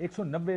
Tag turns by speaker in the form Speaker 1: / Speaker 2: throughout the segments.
Speaker 1: 190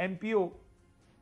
Speaker 1: MPO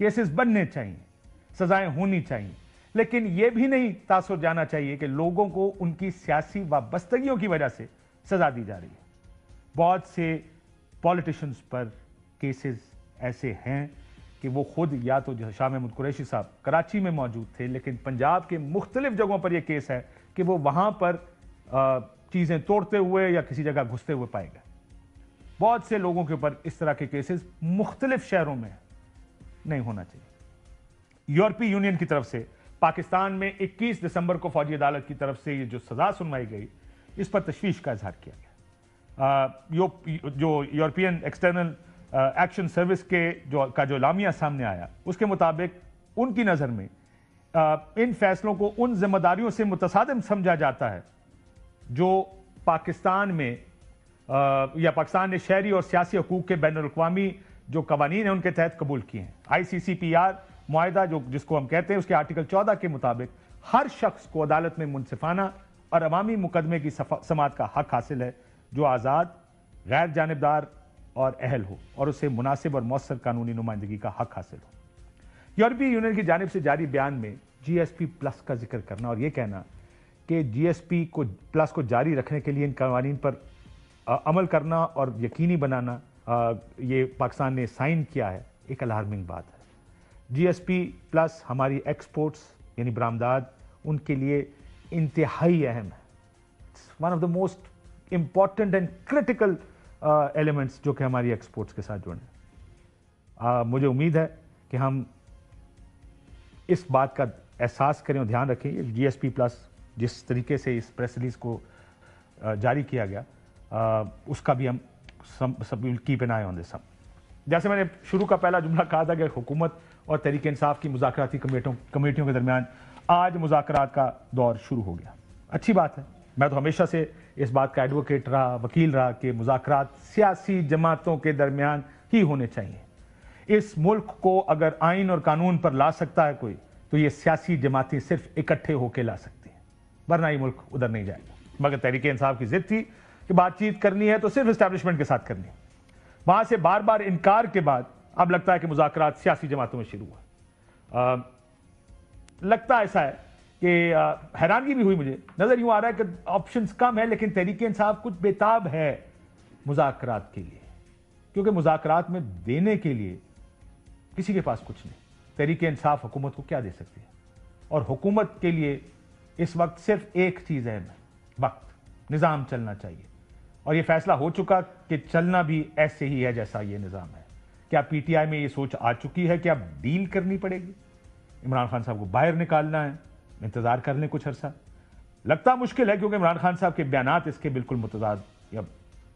Speaker 1: cases بننے چاہیے, سزائیں ہونی چاہیے, لیکن یہ بھی نہیں تاثر جانا چاہیے کہ لوگوں کو ان کی سیاسی وابستگیوں کی وجہ سے سزا دی جا رہی ہے. بہت سے پولیٹیشنز پر کیسز ایسے ہیں کہ وہ خود یا تو شاہ محمود قریشی صاحب کراچی میں موجود تھے, لیکن پنجاب کے مختلف جگہوں پر یہ کیس ہے کہ وہ وہاں پر چیزیں توڑتے ہوئے یا کسی جگہ گھستے ہوئے پائے گئے. بہت سے لوگوں کے اوپر اس طرح کے کیسز مختلف شہروں میں نہیں ہونا چاہیے. یورپی یونین کی طرف سے پاکستان میں 21 دسمبر کو فوجی عدالت کی طرف سے یہ جو سزا سنوائی گئی, اس پر تشویش کا اظہار کیا گیا. جو یورپین ایکسٹرنل ایکشن سروس کے جو اعلامیہ سامنے آیا, اس کے مطابق ان کی نظر میں ان فیصلوں کو ان ذمہ داریوں سے متصادم سمجھا جاتا ہے جو پاکستان میں یا پاکستان نے شہری اور سیاسی حقوق کے بین الاقوامی جو قوانین ہیں ان کے تحت قبول کیے ہیں. ICCPR معاہدہ جس کو ہم کہتے ہیں, اس کے آرٹیکل 14 کے مطابق ہر شخص کو عدالت میں منصفانہ اور عوامی مقدمے کی سماعت کا حق حاصل ہے جو آزاد, غیر جانبدار اور اہل ہو, اور اسے مناسب اور مؤثر قانونی نمائندگی کا حق حاصل ہو. یورپی یونین کی جانب سے جاری بیان میں GSP پلس کا ذکر کرنا اور یہ کہنا کہ GSP پلس کو جاری رکھنے کے لیے ان قوانین پر عمل کرنا اور یقینی بنانا یہ پاکستان نے سائن کیا ہے, ایک الارمنگ بات ہے. GSP پلس ہماری ایکسپورٹس یعنی برآمدات ان کے لیے انتہائی اہم ہے. One of the most important and critical elements جو کہ ہماری ایکسپورٹس کے ساتھ جڑے ہیں. مجھے امید ہے کہ ہم اس بات کا احساس کریں اور دھیان رکھیں. GSP پلس جس طریقے سے اس پریس ریلیز کو جاری کیا گیا, اس کا بھی ہم سب کیپ این آئی آن دس. جیسے میں نے شروع کا پہلا جملہ کہا تھا کہ حکومت اور تحریک انصاف کی مذاکراتی کمیٹیوں کے درمیان آج مذاکرات کا دور شروع ہو گیا. اچھی بات ہے. میں تو ہمیشہ سے اس بات کا ایڈوکیٹ رہا, وکیل رہا کہ مذاکرات سیاسی جماعتوں کے درمیان ہی ہونے چاہیے. اس ملک کو اگر آئین اور قانون پر لا سکتا ہے کوئی, تو یہ سیاسی جماعتیں صرف اکٹھے ہو کے لا سکتی ہیں, ورنہ یہ ملک ادھر نہیں جائے گا. مگر تحریک انصاف کی ضد تھی کہ بات چیت کرنی ہے تو صرف اسٹیبلشمنٹ کے ساتھ کرنی ہے. وہاں سے بار بار انکار کے بعد اب لگتا ہے کہ مذاکرات سیاسی جماعتوں میں شروع ہوا. لگتا ایسا ہے کہ حیرانگی بھی ہوئی, مجھے نظر یوں آ رہا ہے کہ آپشنز کم ہے, لیکن تحریک انصاف کچھ بےتاب ہے مذاکرات کے لیے, کیونکہ مذاکرات میں دینے کے لیے کسی کے پاس کچھ نہیں. تحریک انصاف حکومت کو کیا دے سکتی ہے, اور حکومت کے لیے اس وقت صرف ایک چیز ہے, وقت. نظام چلنا چاہیے, اور یہ فیصلہ ہو چکا کہ چلنا بھی ایسے ہی ہے جیسا یہ نظام ہے. کیا PTI میں یہ سوچ آ چکی ہے کہ اب ڈیل کرنی پڑے گی, عمران خان صاحب کو باہر نکالنا ہے, انتظار کر لیں کچھ عرصہ؟ لگتا مشکل ہے, کیونکہ عمران خان صاحب کے بیانات اس کے بالکل متضاد یا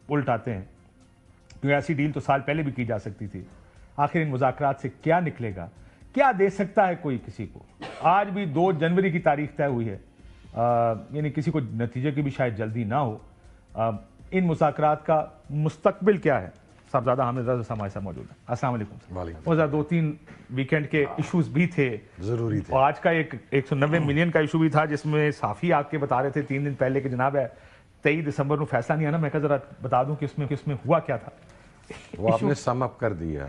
Speaker 1: الٹ آتے ہیں, کیونکہ ایسی ڈیل تو سال پہلے بھی کی جا سکتی تھی. آخر ان مذاکرات سے کیا نکلے گا, کیا دے سکتا ہے کوئی کسی کو؟ آج بھی 2 جنوری کی تاریخ طے ہوئی ہے, یعنی کسی کو نتیجے کی بھی شاید جلدی نہ ہو. ان مذاکرات کا مستقبل کیا ہے؟ صاحبزادہ حامد رضا ہمارے ساتھ موجود ہے. السلام علیکم. 2-3 ویکینڈ کے ایشوز بھی تھے, ضروری تھے. آج کا ایک 190 ملین کا ایشو بھی تھا, جس میں صحافی آ کے بتا رہے تھے 3 دن پہلے کہ جناب ہے 23 دسمبر کو فیصلہ نہیں آنا. میں کہا ذرا بتا دوں کہ اس میں ہوا کیا تھا.
Speaker 2: وہ آپ نے سم اپ کر دیا.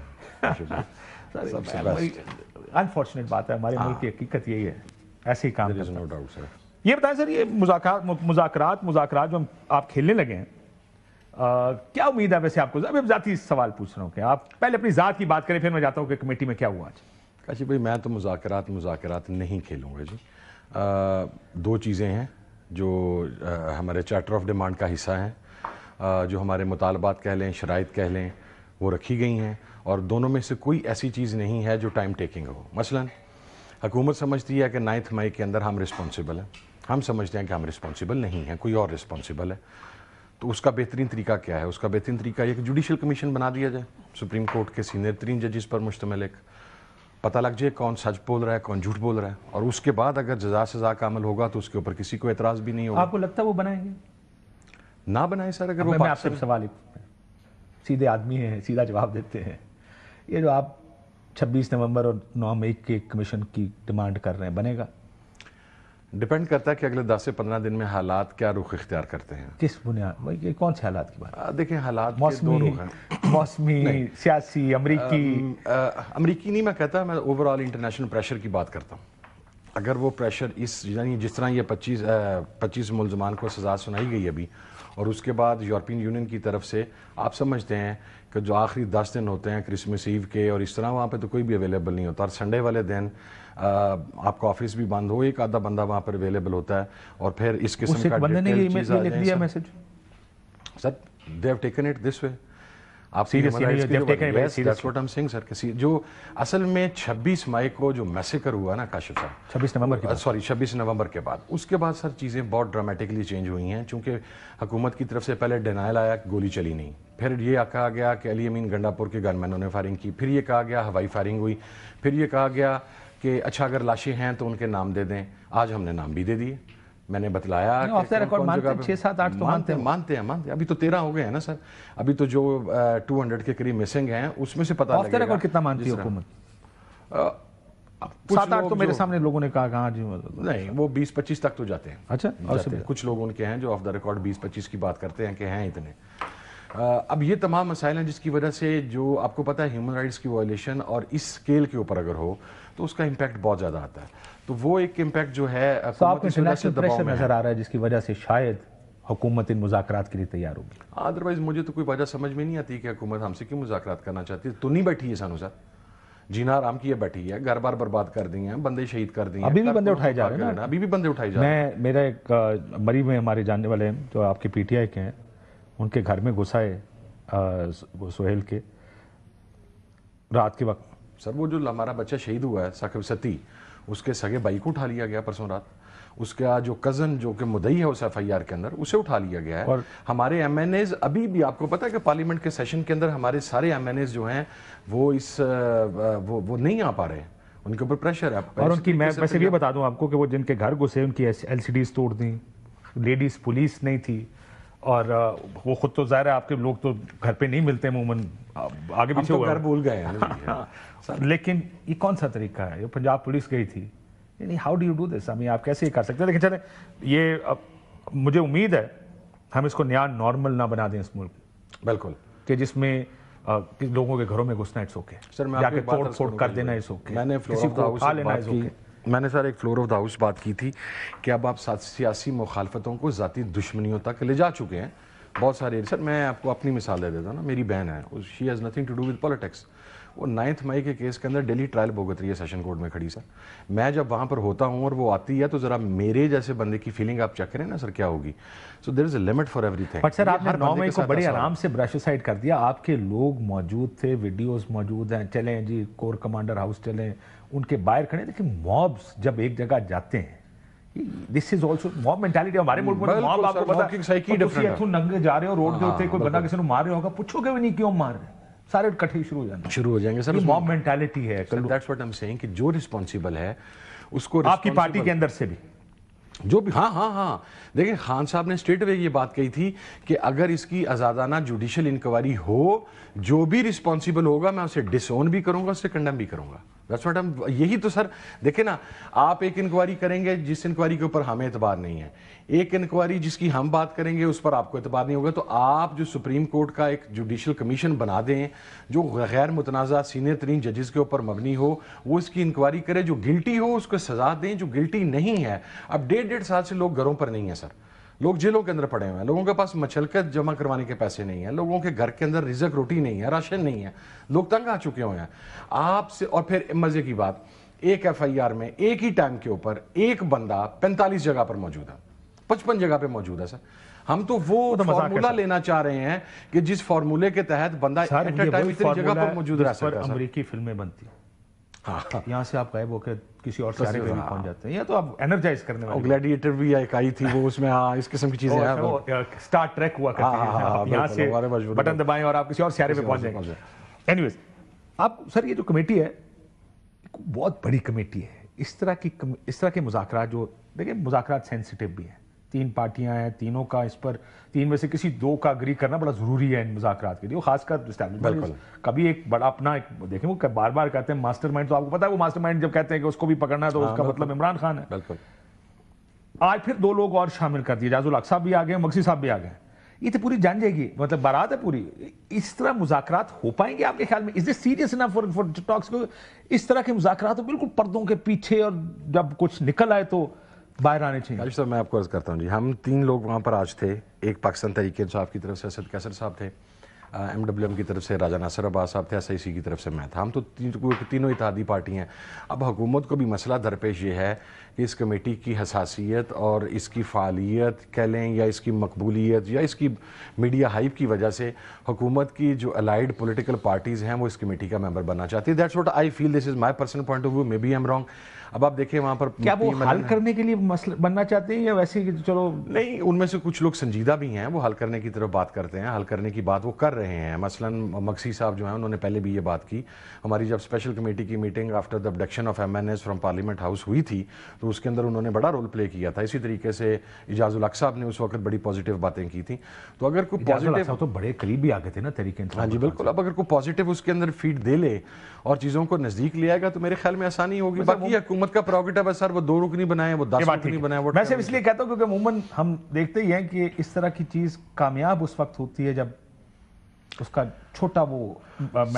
Speaker 1: انفارچونیٹ بات ہے, ہمارے ملک کی حقیقت یہی ہے, ایسے ہی کام
Speaker 2: کرتا ہے.
Speaker 1: یہ بتائیں سر, یہ مذاکرات جو آپ کھیلنے لگے ہیں, کیا امید ہے ویسے آپ کو؟ ابھی ذاتی سوال پوچھ رہا ہوں کہ آپ پہلے اپنی ذات کی بات کریں, پھر میں جاتا ہوں کہ کمیٹی میں کیا ہوا آج.
Speaker 2: کاشف بھائی, میں تو مذاکرات نہیں کھیلوں گا جی. 2 چیزیں ہیں جو ہمارے چارٹر آف ڈیمانڈ کا حصہ ہیں, جو ہمارے مطالبات کہہ لیں, شرائط کہہ لیں, وہ رکھی گئی ہیں, اور دونوں میں سے کوئی ایسی چیز نہیں ہے جو ٹائم ٹیکنگ ہو. مثلا حکومت سمجھتی ہے کہ 9 مئی کے اندر ہم رسپانسیبل ہیں, ہم سمجھتے ہیں کہ ہم رسپانسیبل نہیں ہیں, کوئی اور رسپانسیبل ہے. تو اس کا بہترین طریقہ کیا ہے؟ اس کا بہترین طریقہ یہ کہ جوڈیشل کمیشن بنا دیا جائے, سپریم کورٹ کے سینئر 3 ججز پر مشتمل, ایک پتہ لگ جائے کون سچ بول رہا ہے کون جھوٹ بول رہا ہے, اور اس کے بعد اگر جزا سزا کا عمل ہوگا تو اس کے اوپر کسی کو اعتراض بھی نہیں ہوگا.
Speaker 1: آپ کو لگتا ہے وہ بنائیں گے؟
Speaker 2: نہ بنائیں سر. اگر
Speaker 1: میں آپ سے سوال سیدھے آدمی ہیں, سیدھا جواب دیتے ہیں, یہ جو آپ 26 نومبر اور 9 مئی کے کمیشن کی ڈیمانڈ کر رہے ہیں, بنے گا؟
Speaker 2: ڈیپینڈ کرتا ہے کہ اگلے 10 سے 15 دن میں حالات کیا رخ اختیار کرتے ہیں.
Speaker 1: کس بنیاد؟ یہ کون سے حالات کی بات؟
Speaker 2: دیکھیں, حالات کے 2 رخ ہیں.
Speaker 1: موسمی سیاسی امریکی
Speaker 2: امریکی نہیں میں کہتا، میں اوور آل انٹرنیشنل پریشر کی بات کرتا ہوں. اگر وہ پریشر یعنی جس طرح یہ 25 ملزمان کو سزا سنائی گئی ابھی، اور اس کے بعد یورپین یونین کی طرف سے آپ سمجھتے ہیں کہ جو آخری 10 دن ہوتے ہیں کرسمس ایو کے اور اس طرح، وہاں پہ تو کوئی بھی اویلیبل نہیں ہوتا، اور سنڈے والے دن آپ کا آفس بھی بند ہو، ایک آدھا بندہ وہاں پر اویلیبل ہوتا ہے، اور پھر اس قسم کا
Speaker 1: بندے نے یہ لکھ دیا message.
Speaker 2: Sir they have taken it this way. آپ جو اصل میں 26 مئی کو جو میسیکر ہوا نا کاشف صاحب، 26 نومبر کے بعد، اس کے بعد سر چیزیں بہت ڈرامیٹکلی چینج ہوئی ہیں، چونکہ حکومت کی طرف سے پہلے ڈینائل آیا کہ گولی چلی نہیں، پھر یہ کہا گیا کہ علی امین گنڈا پور کے گن مینوں نے فائرنگ کی، پھر یہ کہا گیا ہوائی فائرنگ ہوئی، پھر یہ کہا گیا کہ اچھا اگر لاشیں ہیں تو ان کے نام دے دیں. آج ہم نے نام بھی دے دیے. میں نے بتلایا کہ
Speaker 1: 6-7-8 تو
Speaker 2: مانتے ہیں. ابھی تو 13 ہو گئے ہیں نا سر. ابھی تو جو 200 کے قریب مسنگ ہیں اس میں سے پتہ لگے گا.
Speaker 1: کتنا مانتی ہے حکومت؟ 7-8 تو میرے سامنے لوگوں نے کہا کہ ہاں جی
Speaker 2: نہیں، وہ 20-25 تک تو جاتے ہیں.
Speaker 1: اچھا،
Speaker 2: کچھ لوگ ان کے ہیں جو آف دا ریکارڈ 20-25 کی بات کرتے ہیں کہ ہیں اتنے. اب یہ تمام مسائل ہیں جس کی وجہ سے جو آپ کو پتہ ہے ہیومن رائٹس کی وائلیشن اور اس اسکیل کے اوپر اگر ہو تو اس کا امپیکٹ بہت زیادہ آتا ہے. تو وہ ایک امپیکٹ جو ہے
Speaker 1: انٹرنیشنل پریشر نظر آ رہا ہے جس کی وجہ سے شاید حکومت ان مذاکرات کے لیے تیار ہوگی.
Speaker 2: ادروائز مجھے تو کوئی وجہ سمجھ میں نہیں آتی کہ حکومت ہم سے کیوں مذاکرات کرنا چاہتی ہے. تو نہیں بیٹھی ہے سانو سر، جینا آرام کی ہے بیٹھی ہے، گھر بار برباد کر دی ہیں، بندے شہید کر دی ہیں،
Speaker 1: ابھی بھی بندے اٹھائے جا رہے ہیں.
Speaker 2: ابھی بھی بندے اٹھائے جا رہے ہیں.
Speaker 1: میرا ایک مری میں ہمارے جاننے والے ہیں جو آپ کے پی ٹی آئی کے ہیں، ان کے گھر میں گھسا ہے سہیل کے رات کے وقت.
Speaker 2: سر وہ جو ہمارا بچہ شہید ہوا ہے ثاقب ستی، اس کے سگے بھائی کو اٹھا لیا گیا پرسوں رات. اس کا جو کزن جو کہ مدعی ہے اس ایف آئی آر کے اندر، اسے اٹھا لیا گیا ہے. اور ہمارے ایم این ایز ابھی بھی آپ کو پتا ہے کہ پارلیمنٹ کے سیشن کے اندر ہمارے سارے ایم این ایز جو ہیں وہ وہ نہیں آ پا رہے ہیں، ان کے اوپر پریشر ہے.
Speaker 1: اور ان کی میں ویسے بھی بتا دوں آپ کو کہ وہ جن کے گھر گھسے ان کی ایل سی ڈیز توڑ دیں، لیڈیز پولیس نہیں تھی، اور وہ خود تو ظاہر ہے آپ کے لوگ تو گھر پہ نہیں ملتے عموماً، آگے پیچھے
Speaker 2: گھر بھول گئے ہیں.
Speaker 1: لیکن یہ کون سا طریقہ ہے؟ یہ پنجاب پولیس گئی تھی، یعنی how do you do this? آپ کیسے یہ کر سکتے ہیں؟ لیکن چلیں، یہ مجھے امید ہے ہم اس کو نیا نارمل نہ بنا دیں اس ملک،
Speaker 2: بالکل،
Speaker 1: کہ جس میں لوگوں کے گھروں میں گھسنا اٹس اوکے، جا کے توڑ پھوڑ کر دینا اٹس اوکے،
Speaker 2: میں نے فلور آف دا ہاؤس بات کی، میں نے سر ایک فلور آف دا ہاؤس بات کی تھی کہ اب آپ سیاسی مخالفتوں کو ذاتی دشمنیوں تک لے جا چکے ہیں بہت سارے. سر میں آپ کو اپنی مثال دے دیتا ہوں نا، میری بہن ہے، she has nothing to do with politics. وہ 9 مئی کے کیس کے اندر ڈیلی ٹرائل بھگت رہی ہے سیشن کورٹ میں کھڑی. سر میں جب وہاں پر ہوتا ہوں اور وہ آتی ہے تو ذرا میرے جیسے بندے کی فیلنگ آپ چیک کریں نا سر کیا ہوگی. سو دیر از a limit for every thing.
Speaker 1: But sir آپ نے 9 مئی کو بڑے آرام سے برش سائڈ کر دیا، آپ کے لوگ موجود تھے، ویڈیوز موجود ہیں، چلیں جی کور کمانڈر ہاؤس چلیں، ان کے باہر کھڑے. لیکن موبس جب ایک جگہ جاتے ہیں، دس از آلسو موب مینٹالٹی. ہمارے ملک میں موب آپ کو پتا ہے تم ننگے جا رہے ہو روڈ کے اوپر، کوئی بندہ کسی نے مار رہا ہوگا، پوچھو گے بھی نہیں کیوں مار رہے ہیں، سارے اکٹھے شروع ہو جائیں گے. سر یہ موب مینٹالٹی ہے.
Speaker 2: That's what I am seeing کہ جو رسپانسیبل ہے اس کو
Speaker 1: آپ کی پارٹی کے اندر سے بھی
Speaker 2: جو بھی ہاں دیکھیں خان صاحب نے اسٹریٹ اوے یہ بات کہی تھی کہ اگر اس کی آزادانہ جوڈیشل انکوائری ہو، جو بھی رسپانسیبل ہوگا میں اسے ڈس اون بھی کروں گا، اسے کنڈم بھی کروں گا. یہی تو سر دیکھیں نا، آپ ایک انکوائری کریں گے جس انکوائری کے اوپر ہمیں اعتبار نہیں ہے، ایک انکوائری جس کی ہم بات کریں گے اس پر آپ کو اعتبار نہیں ہوگا. تو آپ جو سپریم کورٹ کا ایک جوڈیشل کمیشن بنا دیں جو غیر متنازع سینئر ترین ججز کے اوپر مبنی ہو، وہ اس کی انکوائری کرے، جو گلٹی ہو اس کو سزا دیں، جو گلٹی نہیں ہے. اب 1.5 سال سے لوگ گھروں پر نہیں ہیں سر، لوگ جیلوں کے اندر پڑے ہوئے ہیں، لوگوں کے پاس مچھلکت جمع کروانے کے پیسے نہیں ہیں، لوگوں کے گھر کے اندر رزق روٹی نہیں ہے، راشن نہیں ہے، لوگ تنگ آ چکے ہوئے ہیں آپ سے. اور پھر مزے کی بات، ایک ایف آئی آر میں ایک ہی ٹائم کے اوپر ایک بندہ 45 جگہ پر موجود ہے، 55 جگہ پہ موجود ہے. سر ہم تو وہ فارمولا لینا چاہ رہے ہیں کہ جس فارمولے کے تحت بندہ ایٹ اے ٹائم اتنی جگہ پر موجود رہ سکتا ہے.
Speaker 1: امریکی فلمیں بنتی ہیں، یہاں سے آپ غائب ہو کے کسی اور سیارے پہ بھی پہنچ جاتے ہیں، یا تو آپ انرجائز کرنے والے.
Speaker 2: گلیڈیٹر بھی ایک آئی تھی وہ، اس میں اس قسم کی چیزیں ہیں،
Speaker 1: سٹار ٹریک ہوا کرتی ہیں، آپ یہاں سے بٹن دبائیں اور آپ کسی اور سیارے پہ پہنچ جائیں گے. اینیویز آپ سر یہ جو کمیٹی ہے بہت بڑی کمیٹی ہے. اس طرح کے مذاکرات، جو دیکھیں مذاکرات سینسیٹیو بھی ہیں، 3 پارٹیاں ہیں، تینوں کا اس پر 3 میں سے کسی 2 کا اگری کرنا بڑا ضروری ہے ان مذاکرات کے لیے، خاص کر اسٹیبلشمنٹ. کبھی ایک بڑا اپنا دیکھیں وہ بار بار کہتے ہیں ماسٹر مائنڈ، تو آپ کو پتا ہے وہ ماسٹر مائنڈ جب کہتے ہیں کہ اس کو بھی پکڑنا ہے تو اس کا مطلب عمران خان ہے.
Speaker 2: بالکل.
Speaker 1: آج پھر 2 لوگ اور شامل کر دیے، جاز الحق صاحب بھی آ گئے، مگسی صاحب بھی آ گئے. یہ تو پوری جان جائے گی, مطلب بارات ہے پوری. اس طرح مذاکرات ہو پائیں گے آپ کے خیال میں؟ از دس سیریس انف فار ٹاکس؟ اس طرح کے مذاکرات تو بالکل پردوں کے پیچھے, اور جب کچھ نکل آئے تو باہر آنے چاہیے.
Speaker 2: کاشف صاحب میں آپ کو عرض کرتا ہوں جی, ہم 3 لوگ وہاں پر آج تھے. ایک پاکستان تحریک انصاف کی طرف سے اسد کیسر صاحب تھے, MWM کی طرف سے راجہ ناصر عباس صاحب تھے, SIC کی طرف سے میں تھا. ہم تو تینوں اتحادی پارٹی ہیں. اب حکومت کو بھی مسئلہ درپیش یہ ہے کہ اس کمیٹی کی حساسیت اور اس کی فعالیت کہہ لیں, یا اس کی مقبولیت, یا اس کی میڈیا ہائپ کی وجہ سے حکومت کی جو الائیڈ پولیٹیکل پارٹیز ہیں وہ اس کمیٹی کا ممبر بننا چاہتی ہے. That's what I feel, this is my personal point of view, maybe I am wrong. اب آپ دیکھیں وہاں پر
Speaker 1: کیا وہ حل کرنے کے لیے مسئلہ بننا چاہتے ہیں, یا ویسے کہ چلو
Speaker 2: نہیں, ان میں سے کچھ لوگ سنجیدہ بھی ہیں, وہ حل کرنے کی طرف بات کرتے ہیں, حل کرنے کی بات وہ کر رہے ہیں. مثلا مکسی صاحب جو ہیں انہوں نے پہلے بھی یہ بات کی. ہماری جب اسپیشل کمیٹی کی meeting after the abduction of MNAs from parliament house ہوئی تھی تو اس کے اندر انہوں نے بڑا رول پلے کیا تھا. اسی طریقے سے اجاز الحق صاحب نے اس وقت بڑی پازیٹیو باتیں کی تھیں. تو اگر کوئی پازیٹیو,
Speaker 1: تو بڑے قریب بھی آگے تھے نا تحریک انصاف.
Speaker 2: ہاں جی بالکل, اب اگر کوئی پازیٹیو اس کے اندر فیڈ دے لے اور چیزوں کو نزدیک لے آئے گا تو میرے خیال میں آسانی ہوگی. باقی حکومت کا پروگیٹو ہے سر, وہ 2 رکنی بنائیں, وہ 10 رکنی بنائیں.
Speaker 1: میں صرف اس لیے کہتا ہوں کیونکہ عموماً ہم دیکھتے ہی ہیں کہ اس طرح کی چیز کامیاب اس وقت ہوتی ہے جب اس کا چھوٹا وہ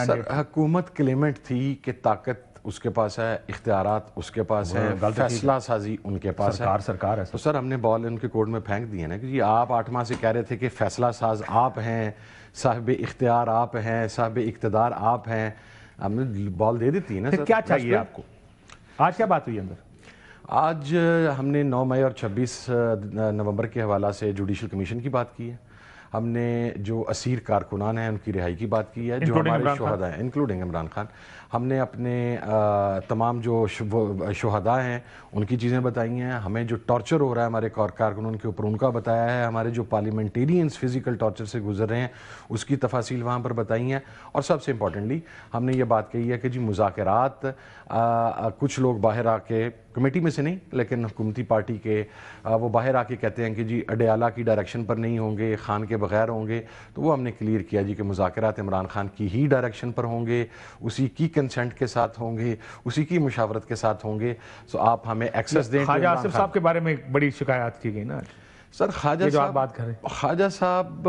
Speaker 2: سر حکومت کلیمنٹ تھی کہ طاقت اس کے پاس ہے, اختیارات اس کے پاس ہے, فیصلہ سازی ان کے پاس ہے.
Speaker 1: سرکار ہے
Speaker 2: تو سر ہم نے بال ان کے کورٹ میں پھینک دی ہے نا کہ جی آپ 8 ماہ سے کہہ رہے تھے کہ فیصلہ ساز آپ ہیں, صاحب اختیار آپ ہیں, صاحب اقتدار آپ ہیں. ہم نے بال دے دیتی ہے نا سر.
Speaker 1: کیا چاہیے آپ کو؟ آج کیا بات ہوئی اندر؟
Speaker 2: آج ہم نے 9 مئی اور 26 نومبر کے حوالہ سے جوڈیشل کمیشن کی بات کی ہے. ہم نے جو اسیر کارکنان ہیں ان کی رہائی کی بات کی ہے, جو ہمارے شہداء ہیں انکلوڈنگ عمران خان. ہم نے اپنے تمام جو شہداء ہیں ان کی چیزیں بتائی ہیں. ہمیں جو ٹارچر ہو رہا ہے ہمارے کارکنوں کے اوپر ان کا بتایا ہے. ہمارے جو پارلیمنٹیرینز فزیکل ٹارچر سے گزر رہے ہیں اس کی تفاصیل وہاں پر بتائی ہیں. اور سب سے امپورٹنٹلی ہم نے یہ بات کہی ہے کہ جی مذاکرات کچھ لوگ باہر آ کے, کمیٹی میں سے نہیں لیکن حکومتی پارٹی کے, وہ باہر آ کے کہتے ہیں کہ جی اڈیالہ کی ڈائریکشن پر نہیں ہوں گے, خان کے بغیر ہوں گے. تو وہ ہم نے کلیئر کیا جی کہ مذاکرات عمران خان کی ہی ڈائریکشن پر ہوں گے, اسی کی کنسنٹ کے ساتھ ہوں گے, اسی کی مشاورت کے ساتھ ہوں گے. سو آپ ہمیں ایکسس دیں.
Speaker 1: خواجہ آصف صاحب کے بارے میں بڑی شکایات کی گئی نا
Speaker 2: سر. خواجہ صاحب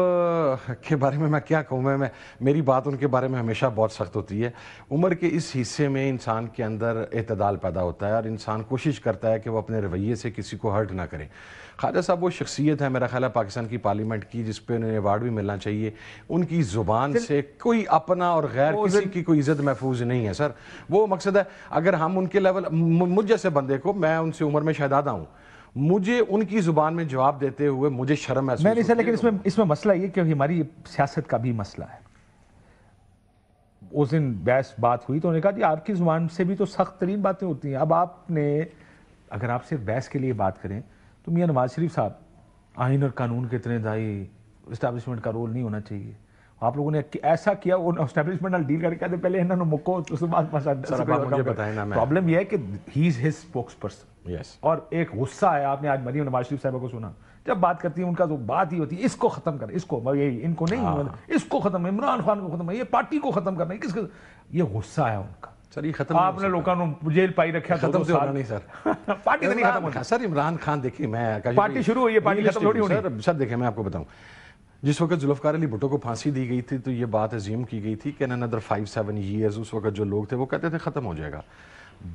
Speaker 2: کے بارے میں کیا کہوں, میں میری بات ان کے بارے میں ہمیشہ بہت سخت ہوتی ہے. عمر کے اس حصے میں انسان کے اندر اعتدال پیدا ہوتا ہے اور انسان کوشش کرتا ہے کہ وہ اپنے رویے سے کسی کو ہرٹ نہ کرے. خواجہ صاحب وہ شخصیت ہے میرا خیال ہے پاکستان کی پارلیمنٹ کی جس پہ انہیں ایوارڈ بھی ملنا چاہیے. ان کی زبان سے کوئی اپنا اور غیر کسی کی کوئی عزت محفوظ نہیں ہے سر. وہ مقصد ہے اگر ہم ان کے لیول, مجھ جیسے بندے کو, میں ان سے عمر میں شاید آدھا ہوں, مجھے ان کی زبان میں جواب دیتے ہوئے مجھے شرم محسوس ہوتی ہے.
Speaker 1: لیکن اس میں مسئلہ یہ کہ ہماری سیاست کا بھی مسئلہ ہے. اس دن بحث بات ہوئی تو انہوں نے کہا جی آپ کی زبان سے بھی تو سخت ترین باتیں ہوتی ہیں. اب آپ نے اگر آپ صرف بحث کے لیے بات کریں تو میاں نواز شریف صاحب آئین اور قانون کے اتنے دائی, اسٹیبلشمنٹ کا رول نہیں ہونا چاہیے. آپ لوگوں نے ایسا کیا, اسٹیبلشمنٹ نال ڈیل کر کے کہتے پہلے انہوں نے مکو, اس کے بعد پرابلم یہ ہے کہ ہی از ہز اسپوکس پرسن. اور ایک غصہ ہے, آپ نے آج مریم نواز شریف صاحبہ کو سنا جب بات کرتی ہیں, ان کا تو بات ہی ہوتی ہے اس کو ختم کریں, اس کو, ان کو نہیں, اس کو ختم, عمران خان کو ختم, یہ پارٹی کو ختم کرنا, کس کا یہ غصہ ہے ان کا.
Speaker 2: سر یہ ختم
Speaker 1: آپ نے لوگوں کو جیل پائی رکھا,
Speaker 2: ختم سے ہونا نہیں سر.
Speaker 1: پارٹی تو نہیں ختم ہوتی
Speaker 2: سر. عمران خان دیکھیے, میں
Speaker 1: پارٹی شروع ہوئی ہے, پارٹی ختم تھوڑی ہونی.
Speaker 2: سر دیکھیں میں آپ کو بتاؤں, جس وقت ذوالفقار علی بھٹو کو پھانسی دی گئی تھی تو یہ بات عظیم کی گئی تھی کہ another 5-7 years اس وقت جو لوگ تھے وہ کہتے تھے ختم ہو جائے گا.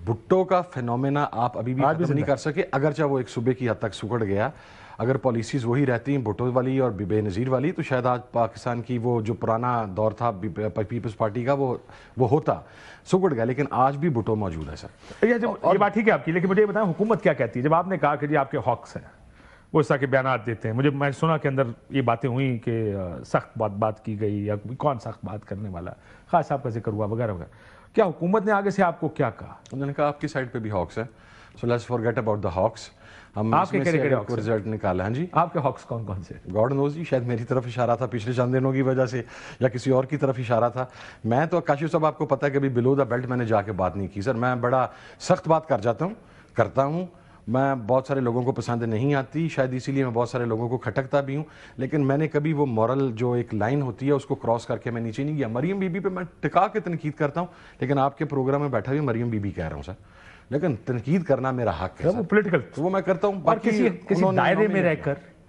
Speaker 2: بھٹو کا فینومینا آپ ابھی بھی ختم نہیں کر سکے, اگرچہ وہ ایک صوبے کی حد تک سکڑ گیا. اگر پالیسیز وہی رہتی ہیں بھٹو والی اور بے نظیر والی تو شاید آج پاکستان کی وہ جو پرانا دور تھا پیپلز پارٹی کا وہ ہوتا, سکڑ گیا. لیکن آج بھی بھٹو موجود ہے سر.
Speaker 1: یہ بات ٹھیک ہے آپ کی, لیکن مجھے یہ بتائیں حکومت کیا کہتی ہے جب آپ نے کہا کہ جی آپ کے ہاکس ہیں, وہ اس طرح کے بیانات دیتے ہیں. میں سنا کہ اندر یہ باتیں ہوئیں کہ سخت بات کی گئی, یا کون سخت بات کرنے والا, خاص صاحب کا ذکر ہوا وغیرہ وغیرہ. کیا حکومت نے آگے سے آپ کو کیا کہا؟
Speaker 2: انہوں نے کہا آپ کی سائڈ پہ بھی ہاکس ہے, so let's forget about the ہاکس. ہم
Speaker 1: آپ کے
Speaker 2: رزلٹ نکالا. ہاں جی,
Speaker 1: آپ کے ہاکس کون کون سے؟
Speaker 2: گاڈ نوز جی, شاید میری طرف اشارہ تھا پچھلے چند دنوں کی وجہ سے, یا کسی اور کی طرف اشارہ تھا. میں تو کاشف صاحب آپ کو پتہ ہے کہ ابھی بلو دا بیلٹ میں نے جا کے بات نہیں کی سر. میں بڑا سخت بات کرتا ہوں. میں بہت سارے لوگوں کو پسند نہیں آتی, شاید اسی لیے میں بہت سارے لوگوں کو کھٹکتا بھی ہوں, لیکن میں نے کبھی وہ مورل جو ایک لائن ہوتی ہے اس کو کراس کر کے میں نیچے نہیں گیا. مریم بی بی پہ میں ٹکا کے تنقید کرتا ہوں, لیکن آپ کے پروگرام میں بیٹھا بھی مریم بی بی کہہ رہا ہوں سر, لیکن تنقید کرنا میرا حق ہے.
Speaker 1: وہ پولیٹیکل
Speaker 2: وہ میں کرتا ہوں.
Speaker 1: اور کسی دائرے میں رہ کر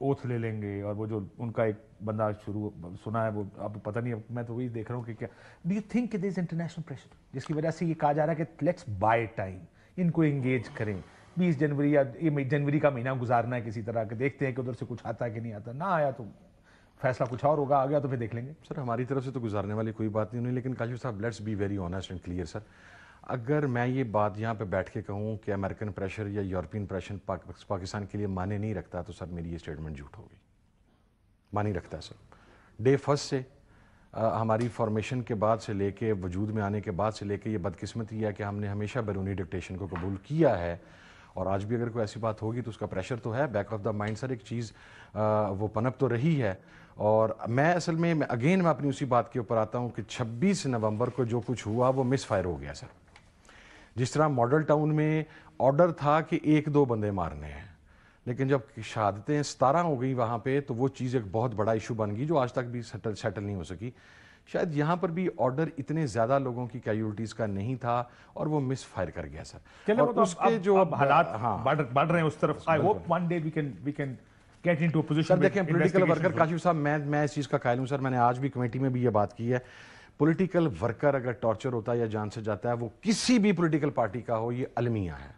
Speaker 1: اوتھ لے لیں گے اور وہ جو ان کا ایک بندہ شروع سنا ہے وہ اب پتہ نہیں، میں تو وہی دیکھ رہا ہوں کہ کیا do you think there is international pressure جس کی وجہ سے یہ کہا جا رہا ہے کہ لیٹس بائی ٹائم، ان کو انگیج کریں، 20 جنوری یا جنوری کا مہینہ گزارنا ہے کسی طرح کہ دیکھتے ہیں کہ ادھر سے کچھ آتا ہے کہ نہیں آتا، نہ آیا تو فیصلہ کچھ اور ہوگا، آ گیا تو پھر دیکھ لیں گے.
Speaker 2: سر ہماری طرف سے تو گزارنے والی کوئی بات نہیں ہوئی، لیکن Kashif sahab let's be very honest and clear sir. اگر میں یہ بات یہاں پہ بیٹھ کے کہوں کہ امریکن پریشر یا یورپین پریشر پاکستان کے لیے معنی نہیں رکھتا تو سر میری یہ اسٹیٹمنٹ جھوٹ ہوگی. معنی رکھتا ہے سر. ڈے فرسٹ سے ہماری فارمیشن کے بعد سے لے کے وجود میں آنے کے بعد سے لے کے یہ بدقسمتی ہے کہ ہم نے ہمیشہ بیرونی ڈکٹیشن کو قبول کیا ہے، اور آج بھی اگر کوئی ایسی بات ہوگی تو اس کا پریشر تو ہے بیک آف دا مائنڈ سر. ایک چیز وہ پنپ تو رہی ہے، اور میں اصل میں اگین میں اپنی اسی بات کے اوپر آتا ہوں کہ 26 نومبر کو جو کچھ ہوا وہ مس فائر ہو گیا سر. جس طرح ماڈل ٹاؤن میں آرڈر تھا کہ 1-2 بندے مارنے ہیں، لیکن جب شہادتیں 17 ہو گئی وہاں پہ تو وہ چیز ایک بہت بڑا ایشو بن گئی جو آج تک بھی سیٹل نہیں ہو سکی. شاید یہاں پر بھی آرڈر اتنے زیادہ لوگوں کی کیجولٹیز کا نہیں تھا اور وہ مس فائر کر گیا سر. اور اس کے جو
Speaker 1: حالات بڑھ رہے ہیں اس طرف، I hope one day we can get into a position.
Speaker 2: Sir دیکھیں پولیٹیکل ورکر کاشف صاحب میں اس چیز کا قائل ہوں سر. میں نے آج بھی کمیٹی میں بھی یہ بات کی ہے، پولیٹیکل ورکر اگر ٹارچر ہوتا ہے یا جان سے جاتا ہے وہ کسی بھی پولیٹیکل پارٹی کا ہو، یہ المیہ ہے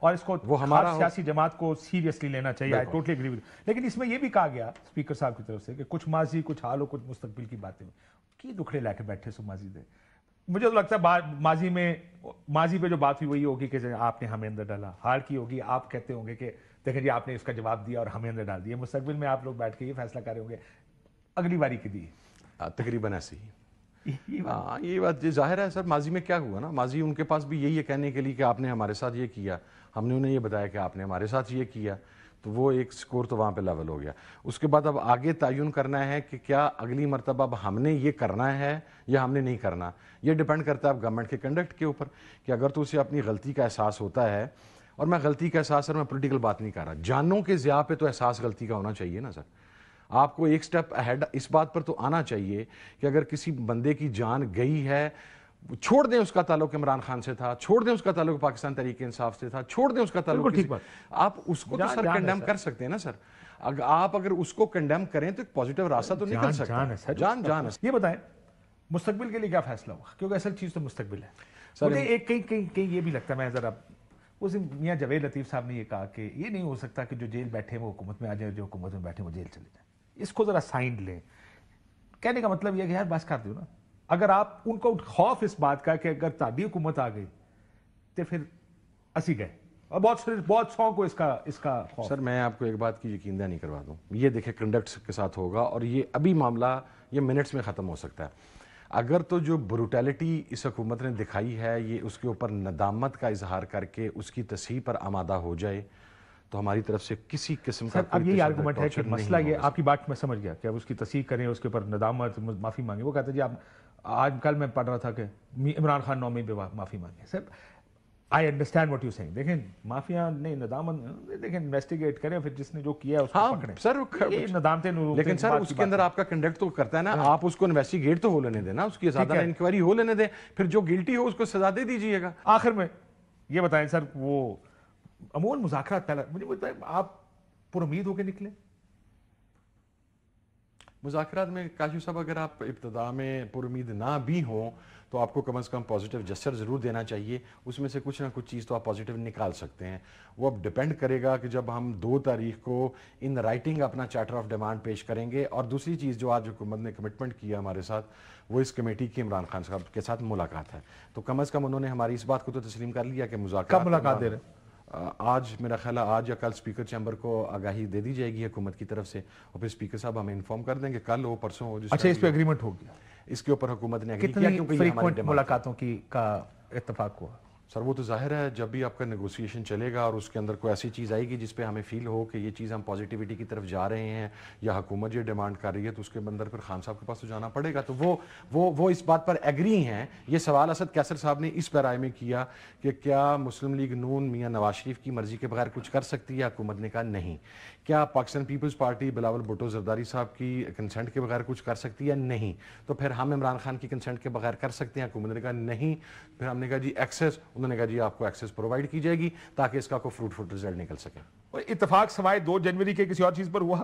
Speaker 1: اور اس کو وہ ہمارا سیاسی جماعت کو سیریسلی لینا چاہیے. I totally agree with. لیکن اس میں یہ بھی کہا گیا اسپیکر صاحب کی طرف سے کہ کچھ ماضی، کچھ حال و کچھ مستقبل کی باتیں کی دکھڑے لے کے بیٹھے سو ماضی دے. مجھے تو لگتا ہے ماضی پہ جو بات ہوئی وہی ہوگی کہ آپ نے ہمیں اندر ڈالا، حال کی ہوگی آپ کہتے ہوں گے کہ دیکھیں جی آپ نے اس کا جواب دیا اور ہمیں اندر ڈال دیا. مستقبل میں آپ لوگ بیٹھ کے یہ فیصلہ کر رہے ہوں گے اگلی باری کی دی.
Speaker 2: تقریباً ایسے ہی. ہاں یہ بات ظاہر ہے سر. ماضی میں کیا ہوا نا، ماضی ان کے پاس بھی یہی ہے کہنے کے لیے کہ آپ نے ہمارے ساتھ یہ کیا، ہم نے انہیں یہ بتایا کہ آپ نے ہمارے ساتھ یہ کیا، تو وہ ایک سکور تو وہاں پہ لیول ہو گیا. اس کے بعد اب آگے تعین کرنا ہے کہ کیا اگلی مرتبہ اب ہم نے یہ کرنا ہے یا ہم نے نہیں کرنا. یہ ڈیپینڈ کرتا ہے اب گورنمنٹ کے کنڈکٹ کے اوپر کہ اگر تو اسے اپنی غلطی کا احساس ہوتا ہے، اور میں غلطی کا احساس سر میں پولیٹیکل بات نہیں کر رہا، جانوں کے ضیاع پہ تو احساس غلطی کا ہونا چاہیے نا سر. آپ کو ایک سٹیپ اہیڈ اس بات پر تو آنا چاہیے کہ اگر کسی بندے کی جان گئی ہے، چھوڑ دیں اس کا تعلق عمران خان سے تھا، چھوڑ دیں اس کا تعلق پاکستان تحریک انصاف سے تھا، چھوڑ دیں اس کا تعلق آپ اس کو تو سر کنڈیم کر سکتے ہیں نا سر. آپ اگر اس کو کنڈیم کریں تو ایک پازیٹیو راستہ تو نکل سکتا ہے. جان ہے.
Speaker 1: یہ بتائیں مستقبل کے لیے کیا فیصلہ ہوگا، کیونکہ اصل چیز تو مستقبل ہے. مجھے ایک کہیں یہ بھی لگتا ہے، میں ذرا اس دن میاں جاوید لطیف صاحب نے یہ کہا کہ یہ نہیں ہو سکتا کہ جو جیل بیٹھے وہ حکومت میں آ جائے، جو حکومت میں بیٹھے وہ جیل چلے جائیں. اس کو ذرا سائن لیں. کہنے کا مطلب یہ کہ یار بس کر دو نا. اگر آپ ان کو خوف اس بات کا کہ اگر تہاڈی حکومت آ گئی تو پھر اسی گئے، اور بہت سو کو اس کا خوف.
Speaker 2: سر میں آپ کو ایک بات کی یقین دہانی کروا دوں، یہ دیکھیں کنڈکٹ کے ساتھ ہوگا اور یہ ابھی معاملہ یہ منٹس میں ختم ہو سکتا ہے. اگر تو جو بروٹیلٹی اس حکومت نے دکھائی ہے یہ اس کے اوپر ندامت کا اظہار کر کے اس کی تصحیح پر آمادہ ہو جائے تو ہماری طرف سے کسی قسم کا
Speaker 1: اب یہی آرگومنٹ ہے کہ مسئلہ یہ آپ کی بات میں سمجھ گیا کہ اب اس کی تصحیح کریں، اس کے اوپر ندامت معافی مانگے. وہ کہتے ہیں جی آپ آج کل میں پڑھ رہا تھا کہ عمران خان نومی پہ معافی مانگے. Sir I understand what you seeing. دیکھیں مافیا نہیں ندامت، دیکھیں انویسٹیگیٹ کریں، پھر جس نے جو کیا ہے اس کو پکڑیں.
Speaker 2: سر
Speaker 1: ندامتیں،
Speaker 2: لیکن سر اس کے اندر آپ کا کنڈکٹ تو کرتا ہے نا، آپ اس کو انویسٹیگیٹ تو ہو لینے دیں نا، اس کی زیادہ انکوائری ہو لینے دیں، پھر جو گلٹی ہو اس کو سزا دے دیجئے گا.
Speaker 1: آخر میں یہ بتائیں سر، وہ عموماً مذاکرات پہلا مجھے بتائیں آپ پر امید ہو کے نکلے
Speaker 2: مذاکرات میں کاشف صاحب؟ اگر آپ ابتدا میں پر امید نہ بھی ہوں تو آپ کو کم از کم پازیٹیو جسچر ضرور دینا چاہیے. اس میں سے کچھ نہ کچھ چیز تو آپ پازیٹیو نکال سکتے ہیں. وہ اب ڈیپینڈ کرے گا کہ جب ہم 2 تاریخ کو ان رائٹنگ اپنا چارٹر آف ڈیمانڈ پیش کریں گے. اور دوسری چیز جو آج حکومت نے کمٹمنٹ کیا ہمارے ساتھ، وہ اس کمیٹی کی عمران خان صاحب کے ساتھ ملاقات ہے. تو کم از کم انہوں نے ہماری اس بات کو تو تسلیم کر لیا کہ مذاکرات.
Speaker 1: کب ملاقات دے رہے ہیں؟
Speaker 2: آج میرا خیال ہے آج یا کل اسپیکر چیمبر کو آگاہی دے دی جائے گی حکومت کی طرف سے، اور پھر اسپیکر صاحب ہمیں انفارم کر دیں گے کل ہو پرسوں ہو.
Speaker 1: اچھا اس پہ اگریمنٹ ہو گیا؟
Speaker 2: اس کے اوپر حکومت نے اگری کیا.
Speaker 1: کتنی فریکوینٹ ملاقاتوں کا اتفاق ہوا؟
Speaker 2: سر وہ تو ظاہر ہے جب بھی آپ کا نیگوسیشن چلے گا اور اس کے اندر کوئی ایسی چیز آئے گی جس پہ ہمیں فیل ہو کہ یہ چیز ہم پازیٹیوٹی کی طرف جا رہے ہیں یا حکومت یہ ڈیمانڈ کر رہی ہے، تو اس کے اندر پھر خان صاحب کے پاس تو جانا پڑے گا. تو وہ اس بات پر ایگری ہیں. یہ سوال اسد کیسر صاحب نے اس پیرائے میں کیا کہ کیا مسلم لیگ نون میاں نواز شریف کی مرضی کے بغیر کچھ کر سکتی ہے؟ حکومت نے کہا نہیں. کیا پاکستان پیپلز پارٹی بلاول بھٹو زرداری صاحب کی کنسنٹ کے بغیر کچھ کر سکتی ہے؟ نہیں. تو پھر ہم عمران خان کی کنسنٹ کے بغیر کر سکتے ہیں؟ حکومت نے کہا نہیں. پھر ہم نے کہا جی ایکسیس، انہوں نے کہا جی آپ کو ایکسیس پرووائڈ کی جائے گی تاکہ اس کا کوئی فروٹفل رزلٹ نکل سکے.
Speaker 1: اتفاق سوائے 2 جنوری کے کسی اور چیز پر ہوا؟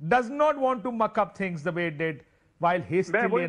Speaker 1: does not want to muck up things the way it did while hastily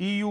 Speaker 1: EU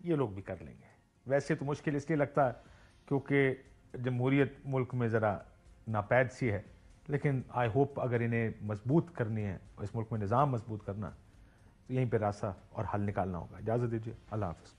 Speaker 1: یہ لوگ بھی کر لیں گے. ویسے تو مشکل اس لیے لگتا ہے کیونکہ جمہوریت ملک میں ذرا ناپید سی ہے, لیکن آئی ہوپ اگر انہیں مضبوط کرنی ہے, اس ملک میں نظام مضبوط کرنا, تو یہیں پہ راستہ اور حل نکالنا ہوگا. اجازت دیجیے, اللہ حافظ.